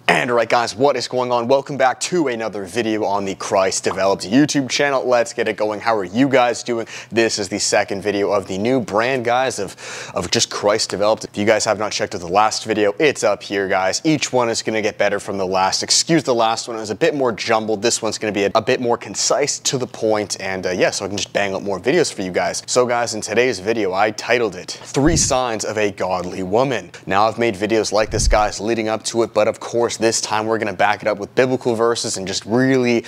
And alright guys, what is going on? Welcome back to another video on the Christ Developed YouTube channel. Let's get it going. How are you guys doing? This is the second video of the new brand, guys, of just Christ Developed. If you guys have not checked out the last video, it's up here, guys. Each one is going to get better from the last. Excuse the last one, it was a bit more jumbled. This one's going to be a bit more concise, to the point, and yeah, so I can just bang out more videos for you guys. So guys, in today's video, I titled it, 3 Signs of a Godly Woman. Now, I've made videos like this, guys, leading up to it, but of course, this time we're going to back it up with biblical verses and just really,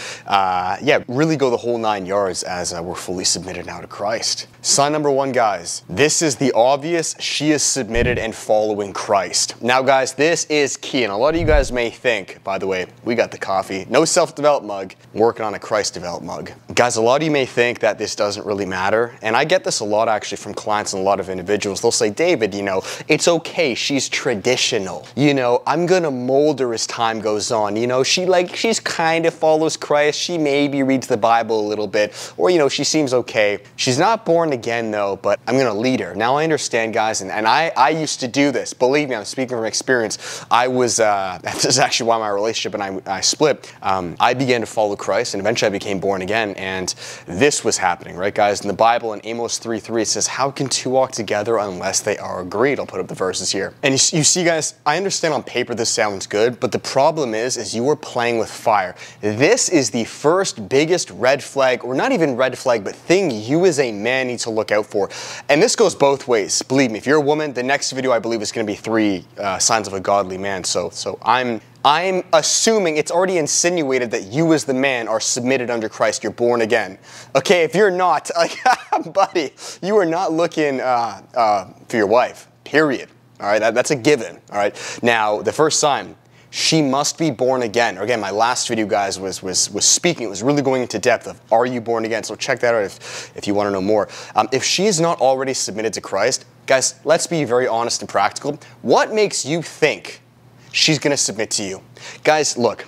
really go the whole 9 yards as we're fully submitted now to Christ. Sign number 1, guys. This is the obvious. She is submitted and following Christ. Now, guys, this is key, and a lot of you guys may think, by the way, we got the coffee. No self-developed mug. I'm working on a Christ-developed mug. Guys, a lot of you may think that this doesn't really matter, and I get this a lot, actually, from clients and a lot of individuals. They'll say, David, you know, it's okay. She's traditional. You know, I'm going to mold her as time goes on. You know, she's kind of follows Christ. She maybe reads the Bible a little bit, or, you know, she seems okay. She's not born again, though, but I'm going to lead her. Now, I understand, guys, and I used to do this. Believe me, I'm speaking from experience. I was, this is actually why my relationship and I split. I began to follow Christ, and eventually I became born again, and this was happening, right, guys? In the Bible, in Amos 3:3, it says, how can two walk together unless they are agreed? I'll put up the verses here. And you see, guys, I understand on paper this sounds good, but the problem is you are playing with fire. This is the first biggest red flag, or not even red flag, but thing you as a man need to look out for. And this goes both ways. Believe me, if you're a woman, the next video I believe is going to be 3 signs of a godly man. So I'm assuming it's already insinuated that you as the man are submitted under Christ. You're born again. Okay, if you're not, buddy, you are not looking for your wife, period. All right, that's a given. All right, now the first sign, she must be born again. Again, my last video, guys, was speaking. It was really going into depth of, are you born again? So check that out if you want to know more. If she is not already submitted to Christ, guys, let's be very honest and practical. What makes you think she's going to submit to you? Guys, look.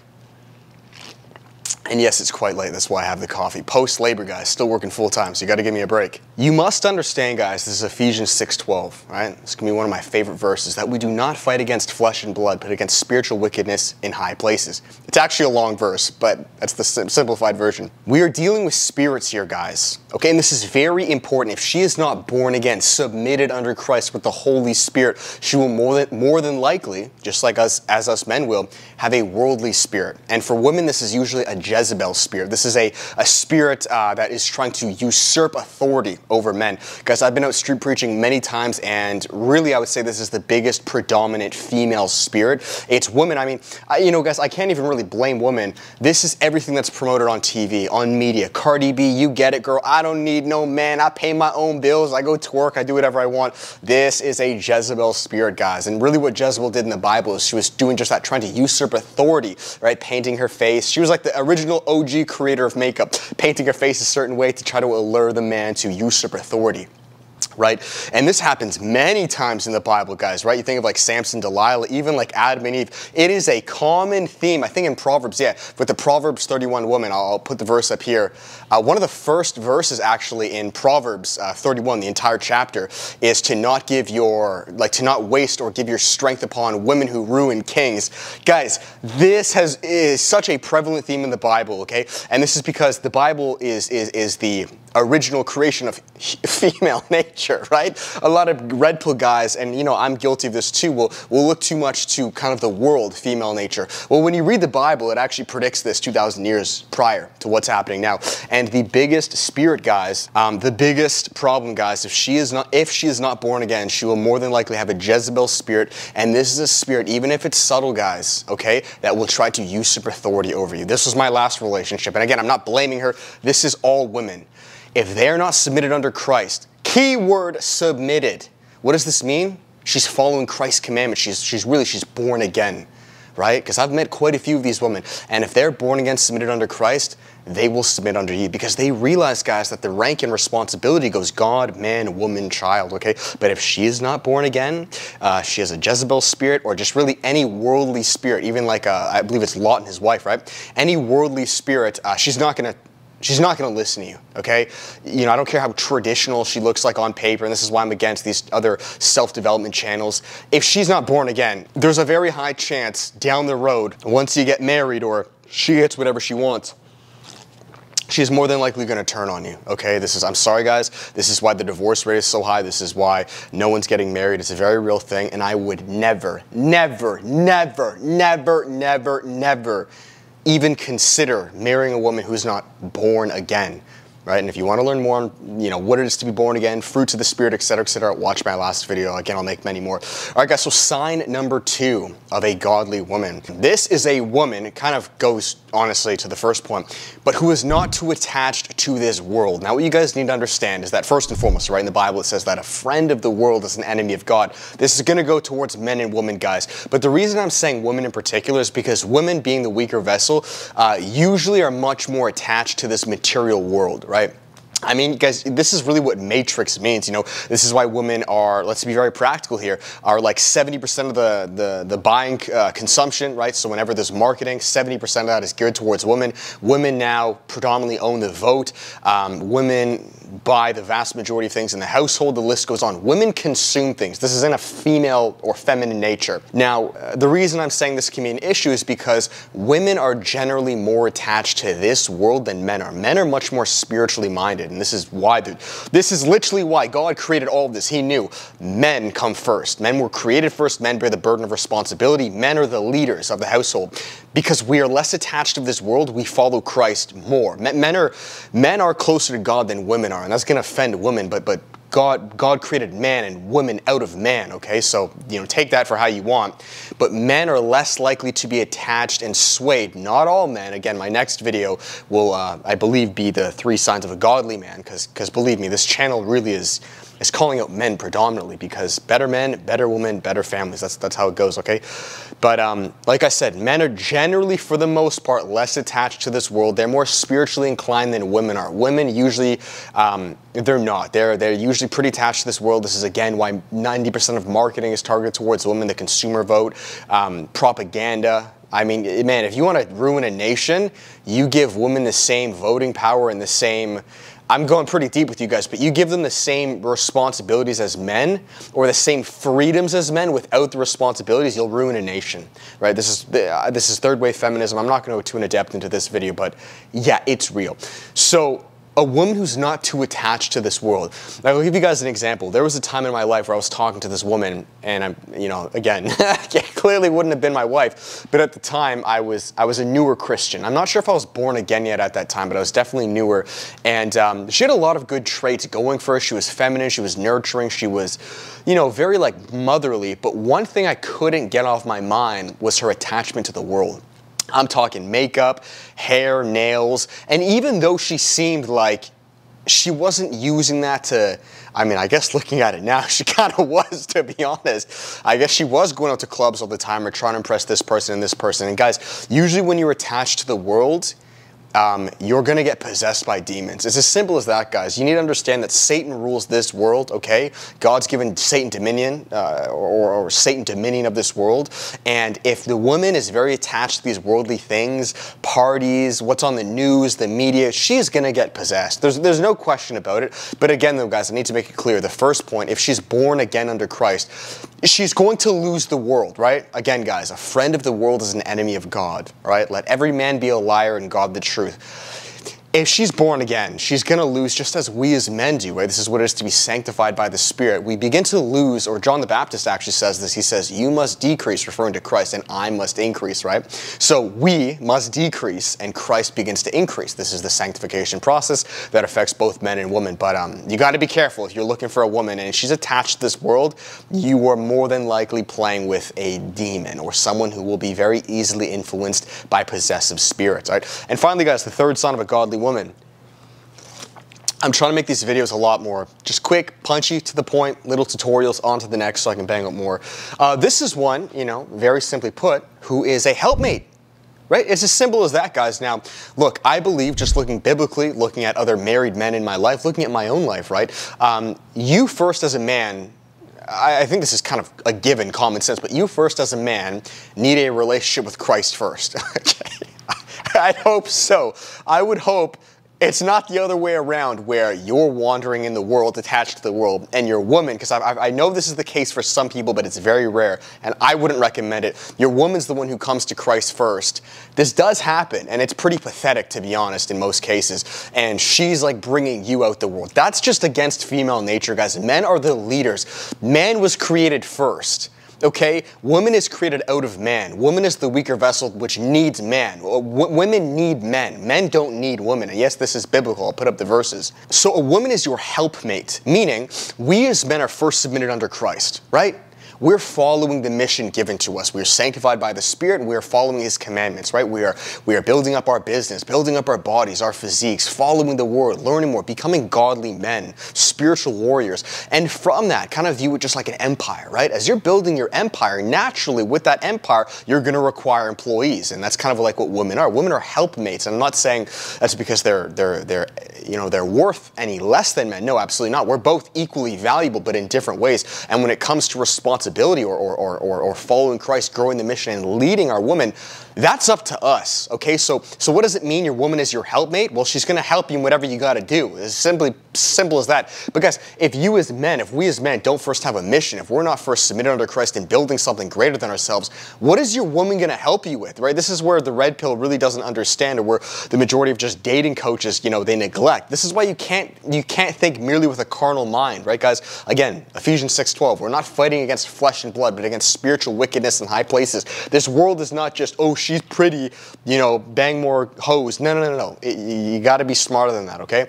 And yes, it's quite late. That's why I have the coffee. Post-labor, guys, still working full-time, so you got to give me a break. You must understand, guys, this is Ephesians 6:12, right? This can be one of my favorite verses, that we do not fight against flesh and blood, but against spiritual wickedness in high places. It's actually a long verse, but that's the simplified version. We are dealing with spirits here, guys, okay? And this is very important. If she is not born again, submitted under Christ with the Holy Spirit, she will more than likely, just like us, as us men will, have a worldly spirit. And for women, this is usually a Jezebel spirit. This is a spirit that is trying to usurp authority over men. Guys, I've been out street preaching many times, and really I would say this is the biggest predominant female spirit. It's women. I mean, you know, guys, I can't even really blame women. This is everything that's promoted on TV, on media. Cardi B, you get it, girl. I don't need no man. I pay my own bills. I go to work. I do whatever I want. This is a Jezebel spirit, guys. And really what Jezebel did in the Bible is she was doing just that, trying to usurp authority, right? Painting her face. She was like the original OG creator of makeup, painting her face a certain way to try to allure the man to usurp authority. Right? And this happens many times in the Bible, guys, right? You think of like Samson, Delilah, even like Adam and Eve. It is a common theme, I think in Proverbs, yeah, with the Proverbs 31 woman. I'll put the verse up here. One of the first verses actually in Proverbs 31, the entire chapter, is to not give to not waste or give your strength upon women who ruin kings. Guys, this is such a prevalent theme in the Bible, okay? And this is because the Bible is the original creation of female nature, right? A lot of red pill guys, and you know, I'm guilty of this too, will look too much to kind of the world female nature. Well, when you read the Bible, it actually predicts this 2,000 years prior to what's happening now. And the biggest spirit, guys, the biggest problem, guys, if she is not born again, she will more than likely have a Jezebel spirit. And this is a spirit, even if it's subtle, guys, okay, that will try to usurp authority over you. This was my last relationship. And again, I'm not blaming her. This is all women. If they're not submitted under Christ, keyword submitted. What does this mean? She's following Christ's commandments. She's born again, right? Because I've met quite a few of these women. And if they're born again, submitted under Christ, they will submit under you, because they realize, guys, that the rank and responsibility goes God, man, woman, child, okay? But if she is not born again, she has a Jezebel spirit, or just really any worldly spirit, even like, I believe it's Lot and his wife, right? Any worldly spirit, she's not going to She's not going to listen to you, okay? You know, I don't care how traditional she looks like on paper, and this is why I'm against these other self-development channels. If she's not born again, there's a very high chance down the road, once you get married or she gets whatever she wants, she's more than likely going to turn on you, okay? I'm sorry guys, this is why the divorce rate is so high. This is why no one's getting married. It's a very real thing, and I would never, never, never, never, never, never even consider marrying a woman who's not born again, right? And if you want to learn more on, you know, what it is to be born again, fruits of the Spirit, etc., watch my last video. Again, I'll make many more. All right, guys, so sign number 2 of a godly woman. This is a woman, it kind of goes, honestly, to the first point, but who is not too attached to this world. Now, what you guys need to understand is that, first and foremost, right, in the Bible, it says that a friend of the world is an enemy of God. This is going to go towards men and women, guys. But the reason I'm saying women in particular is because women, being the weaker vessel, usually are much more attached to this material world, right? I mean, guys, this is really what matrix means, you know. This is why women are, let's be very practical here, are like 70% of the buying consumption, right? So whenever there's marketing, 70% of that is geared towards women. Women now predominantly own the vote. Women buy the vast majority of things in the household. The list goes on. Women consume things. This is in a female or feminine nature. Now, the reason I'm saying this can be an issue is because women are generally more attached to this world than men are. Men are much more spiritually minded. And this is why, this is literally why God created all of this. He knew men come first. Men were created first. Men bear the burden of responsibility. Men are the leaders of the household. Because we are less attached to this world, we follow Christ more. Men are closer to God than women are, and that's going to offend women, but God created man and women out of man, okay? So, you know, take that for how you want. But men are less likely to be attached and swayed. Not all men. Again, my next video will, I believe, be the 3 signs of a godly man, because believe me, this channel really is calling out men predominantly, because better men, better women, better families. That's how it goes, okay? But like I said, men are generally, for the most part, less attached to this world. They're more spiritually inclined than women are. Women usually, they're not. They're usually pretty attached to this world. This is, again, why 90% of marketing is targeted towards women, the consumer vote, propaganda. I mean, man, if you want to ruin a nation, you give women the same voting power and the same, I'm going pretty deep with you guys, but you give them the same responsibilities as men or the same freedoms as men without the responsibilities, you'll ruin a nation, right? This is third wave feminism. I'm not going to go too in depth into this video, but yeah, it's real. So a woman who's not too attached to this world. I'll give you guys an example. There was a time in my life where I was talking to this woman, and I'm, you know, again, clearly wouldn't have been my wife, but at the time I was a newer Christian. I'm not sure if I was born again yet at that time, but I was definitely newer. And she had a lot of good traits going for her. She was feminine, she was nurturing, she was, you know, very like motherly. But one thing I couldn't get off my mind was her attachment to the world. I'm talking makeup, hair, nails, and even though she seemed like she wasn't using that to, I mean, I guess looking at it now, she kind of was, to be honest. I guess she was going out to clubs all the time or trying to impress this person and this person. And guys, usually when you're attached to the world, you're going to get possessed by demons. It's as simple as that, guys. You need to understand that Satan rules this world, okay? God's given Satan dominion, or Satan dominion of this world. And if the woman is very attached to these worldly things, parties, what's on the news, the media, she's going to get possessed. There's no question about it. But again, though, guys, I need to make it clear. The first point, if she's born again under Christ, she's going to lose the world, right? Again, guys, a friend of the world is an enemy of God, right? Let every man be a liar and God the truth. If she's born again, she's going to lose just as we as men do, right? This is what it is to be sanctified by the Spirit. We begin to lose, or John the Baptist actually says this. He says, you must decrease, referring to Christ, and I must increase, right? So we must decrease, and Christ begins to increase. This is the sanctification process that affects both men and women. But you got to be careful. If you're looking for a woman and she's attached to this world, you are more than likely playing with a demon or someone who will be very easily influenced by possessive spirits, right? And finally, guys, the third sign of a godly woman. I'm trying to make these videos a lot more just quick, punchy, to the point, little tutorials, on to the next so I can bang out more. This is one, you know, very simply put, who is a helpmate, right? It's as simple as that, guys. Now, look, I believe, just looking biblically, looking at other married men in my life, looking at my own life, right? You first as a man, I think this is kind of a given, common sense, but you first as a man need a relationship with Christ first, okay? I hope so. I would hope It's not the other way around where you're wandering in the world, attached to the world, and your woman, because I know this is the case for some people, but it's very rare, and I wouldn't recommend it. Your woman's the one who comes to Christ first. This does happen, and it's pretty pathetic, to be honest, in most cases, and she's like bringing you out the world. That's just against female nature, guys. Men are the leaders. Man was created first. Okay, woman is created out of man. Woman is the weaker vessel which needs man. Women need men. Men don't need women. And yes, this is biblical. I'll put up the verses. So a woman is your helpmate, meaning we as men are first submitted under Christ, right? We're following the mission given to us. We are sanctified by the Spirit, and we are following His commandments, right? We are building up our business, building up our bodies, our physiques, following the Word, learning more, becoming godly men, spiritual warriors. And from that, kind of view it just like an empire, right? As you're building your empire, naturally with that empire, you're going to require employees, and that's kind of like what women are. Women are helpmates. I'm not saying that's because they're worth any less than men. No, absolutely not. We're both equally valuable, but in different ways. And when it comes to responsibility, or following Christ, growing the mission, and leading our woman, that's up to us, okay? So what does it mean your woman is your helpmate? Well, she's going to help you in whatever you got to do. It's simple as that. But guys, if we as men don't first have a mission, if we're not first submitted under Christ and building something greater than ourselves, what is your woman going to help you with, right? This is where the red pill really doesn't understand, or where the majority of just dating coaches, they neglect. This is why you can't think merely with a carnal mind, right, guys? Again, Ephesians 6:12, we're not fighting against flesh and blood, but against spiritual wickedness in high places. This world is not just, oh, she's pretty, bang more hoes. No. You got to be smarter than that, okay?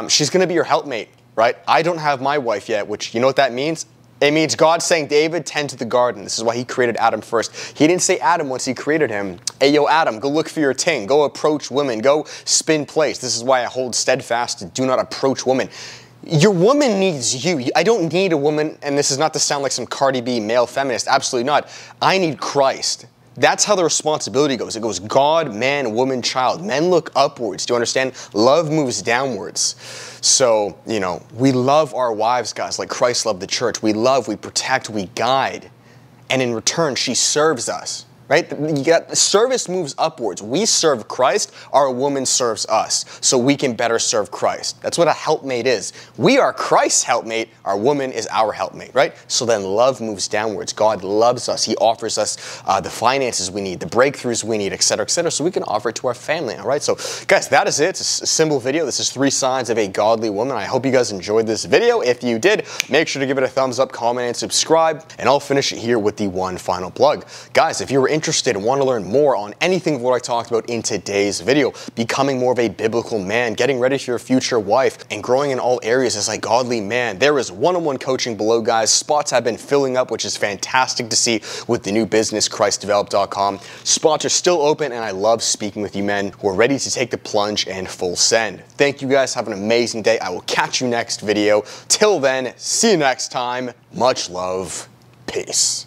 She's going to be your helpmate, right? I don't have my wife yet, which, you know what that means? It means God saying, David, tend to the garden. This is why He created Adam first. He didn't say Adam once He created him, hey, yo, Adam, go look for your ting. Go approach women. Go spin plates. This is why I hold steadfast to do not approach women. Your woman needs you. I don't need a woman, and this is not to sound like some Cardi B male feminist. Absolutely not. I need Christ. That's how the responsibility goes. It goes God, man, woman, child. Men look upwards. Do you understand? Love moves downwards. So, we love our wives, guys, like Christ loved the church. We love, we protect, we guide. And in return, she serves us. Right? Service moves upwards. We serve Christ, our woman serves us, so we can better serve Christ. That's what a helpmate is. We are Christ's helpmate, our woman is our helpmate, right? So then love moves downwards. God loves us. He offers us the finances we need, the breakthroughs we need, etc., so we can offer it to our family, all right? So guys, that is it. It's a simple video. This is 3 signs of a godly woman. I hope you guys enjoyed this video. If you did, make sure to give it a thumbs up, comment, and subscribe, and I'll finish it here with the one final plug. Guys, if you were interested and want to learn more on anything of what I talked about in today's video, becoming more of a biblical man, getting ready for your future wife, and growing in all areas as a godly man, there is one-on-one coaching below, guys. Spots have been filling up, which is fantastic to see with the new business, ChristDevelop.com. Spots are still open, and I love speaking with you men who are ready to take the plunge and full send. Thank you guys. Have an amazing day. I will catch you next video. Till then, see you next time. Much love. Peace.